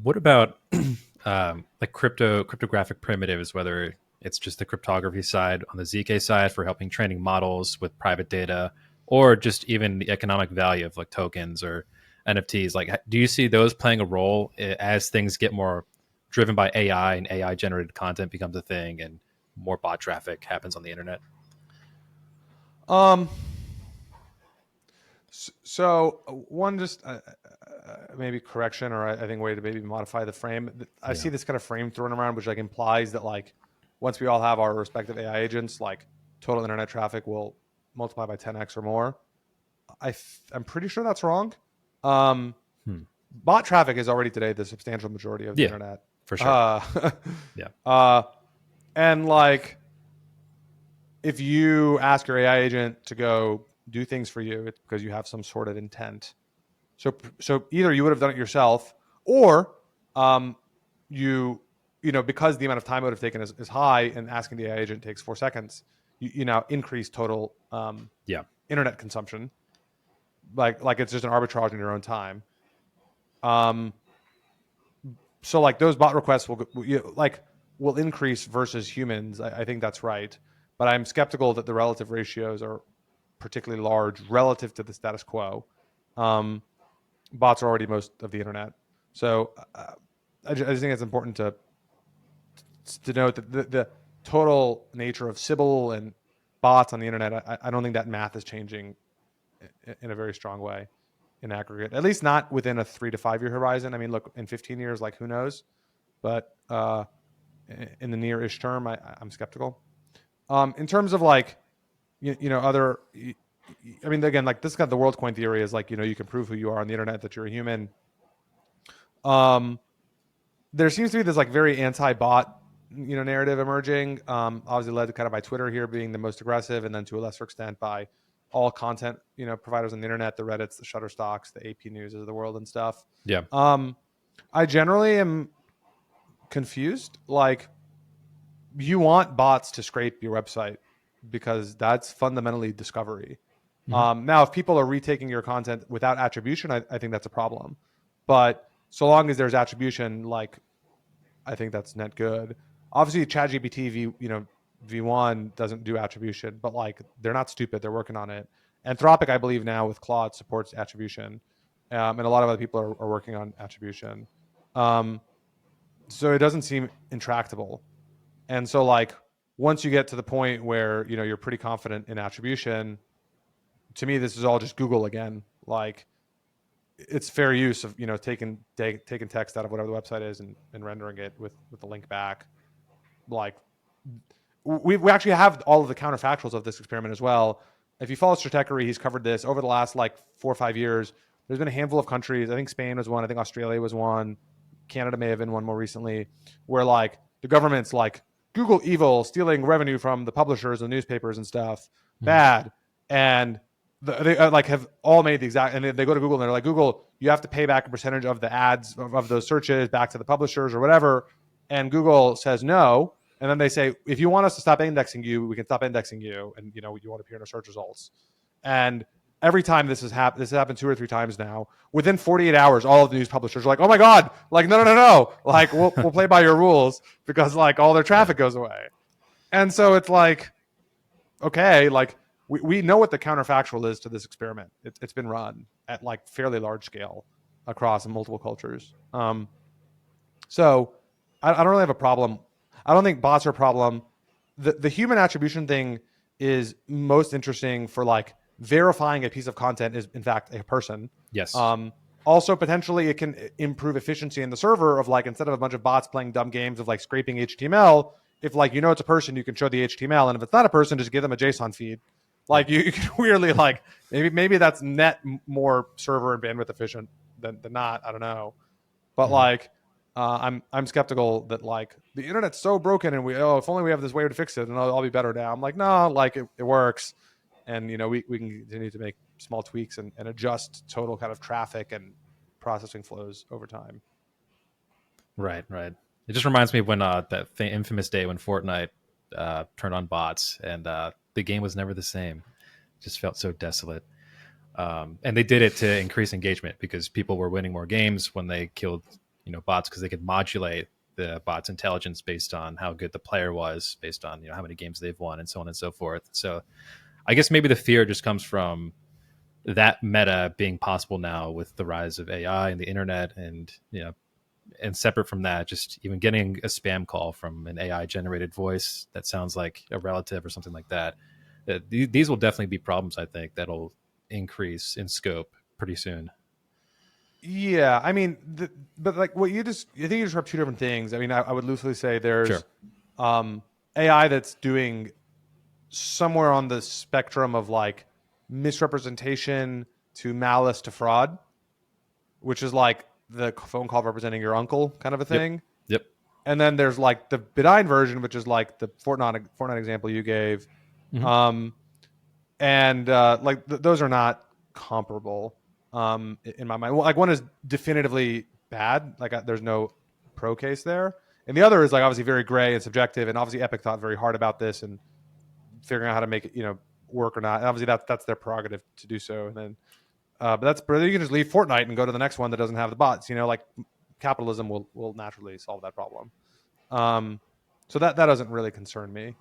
What about like cryptographic primitives, whether it's just the cryptography side on the ZK side for helping training models with private data, or just even the economic value of like tokens or NFTs? Like, do you see those playing a role as things get more driven by AI and AI generated content becomes a thing and more bot traffic happens on the internet? Um, so one just maybe correction, or I think way to maybe modify the frame. I Yeah. see this kind of frame thrown around, which like implies that like once we all have our respective AI agents, like total internet traffic will multiply by 10x or more. I'm pretty sure that's wrong. Um, Hmm. Bot traffic is already today the substantial majority of the Yeah, internet. for sure. Uh, Yeah. uh, and like if you ask your AI agent to go do things for you, it's because you have some sort of intent. So either you would have done it yourself, or um, you you know because the amount of time it would have taken is high, and asking the AI agent takes 4 seconds. You now increase total Yeah. internet consumption, like it's just an arbitrage in your own time. Um, so like those bot requests will increase versus humans. I think that's right, but I'm skeptical that the relative ratios are particularly large relative to the status quo. Um, Bots are already most of the internet, so I just think it's important to note that the total nature of Sybil and bots on the internet. I don't think that math is changing in a very strong way in aggregate, at least not within a 3 to 5 year horizon. I mean, look, in 15 years, like who knows? But in the near-ish term, I'm skeptical. In terms of like, other, I mean, again, like this kind of the world coin theory is like, you can prove who you are on the internet, that you're a human. Um, there seems to be this like very anti-bot, narrative emerging. Obviously led kind of by Twitter here being the most aggressive, and then to a lesser extent by all content, providers on the internet, the Reddits, the Shutterstocks, the AP News of the world and stuff. Yeah. Um, I generally am confused. Like, you want bots to scrape your website because that's fundamentally discovery. Hmm. Now, if people are retaking your content without attribution, I think that's a problem. But so long as there's attribution, like I think that's net good. Obviously, ChatGPT V1 doesn't do attribution, but like they're not stupid. They're working on it. Anthropic, I believe now with Claude supports attribution, and a lot of other people are working on attribution. Um, so it doesn't seem intractable. And so like once you get to the point where you're pretty confident in attribution, to me this is all just Google again. Like it's fair use of taking text out of whatever the website is and rendering it with the link back. Like we actually have all of the counterfactuals of this experiment as well. If you follow Stratechery, he's covered this over the last like 4 or 5 years. There's been a handful of countries. I think Spain was one. I think Australia was one. Canada may have been one more recently, where like the government's like Google evil, stealing revenue from the publishers and newspapers and stuff, Hmm. bad, and they like have all made the exact. And they go to Google and they're like, Google, you have to pay back a percentage of the ads of those searches back to the publishers or whatever. And Google says no, and then they say, if you want us to stop indexing you, we can stop indexing you, and you want to appear in our search results. And every time this has happened 2 or 3 times now. Within 48 hours, all of the news publishers are like, "Oh my god! Like, no! Like, we'll play by your rules because like all their Yeah. traffic goes away." And so it's like, okay, like we know what the counterfactual is to this experiment. It's been run at like fairly large scale across multiple cultures. So I don't really have a problem. I don't think bots are a problem. The human attribution thing is most interesting for like verifying a piece of content is in fact a person. Yes. Um, Also, potentially, it can improve efficiency in the server of like instead of a bunch of bots playing dumb games of like scraping HTML, if like it's a person, you can show the HTML, and if it's not a person, just give them a JSON feed. Yeah. Like you can weirdly like maybe that's net more server and bandwidth efficient than not. I don't know, but Hmm. like I'm skeptical that like the internet's so broken and if only we have this way to fix it and I'll be better now. I'm like, no, like it works, and we can continue to make small tweaks and adjust total kind of traffic and processing flows over time. Right. Right. It just reminds me of when that infamous day when Fortnite turned on bots and the game was never the same. It just felt so desolate. And they did it to increase engagement because people were winning more games when they killed bots because they could modulate the bot's intelligence based on how good the player was, based on how many games they've won, and so on and so forth. So I guess maybe the fear just comes from that meta being possible now with the rise of AI and the internet, and separate from that, just even getting a spam call from an AI generated voice that sounds like a relative or something like that. These will definitely be problems, I think, that'll increase in scope pretty soon. Yeah, I mean, but like what I think you described two different things. I mean, I would loosely say Sure. there's um, AI that's doing somewhere on the spectrum of like misrepresentation to malice to fraud, which is like the phone call representing your uncle kind of a Yep. thing. Yep. And then there's like the benign version, which is like the Fortnite example you gave. Hmm. Um, and like those are not comparable in my mind. Well, like one is definitively bad, like there's no pro case there, and the other is like obviously very gray and subjective, and obviously Epic thought very hard about this and figuring out how to make it work or not. And obviously that's their prerogative to do so. And then but you can just leave Fortnite and go to the next one that doesn't have the bots. Like capitalism will naturally solve that problem. So that doesn't really concern me.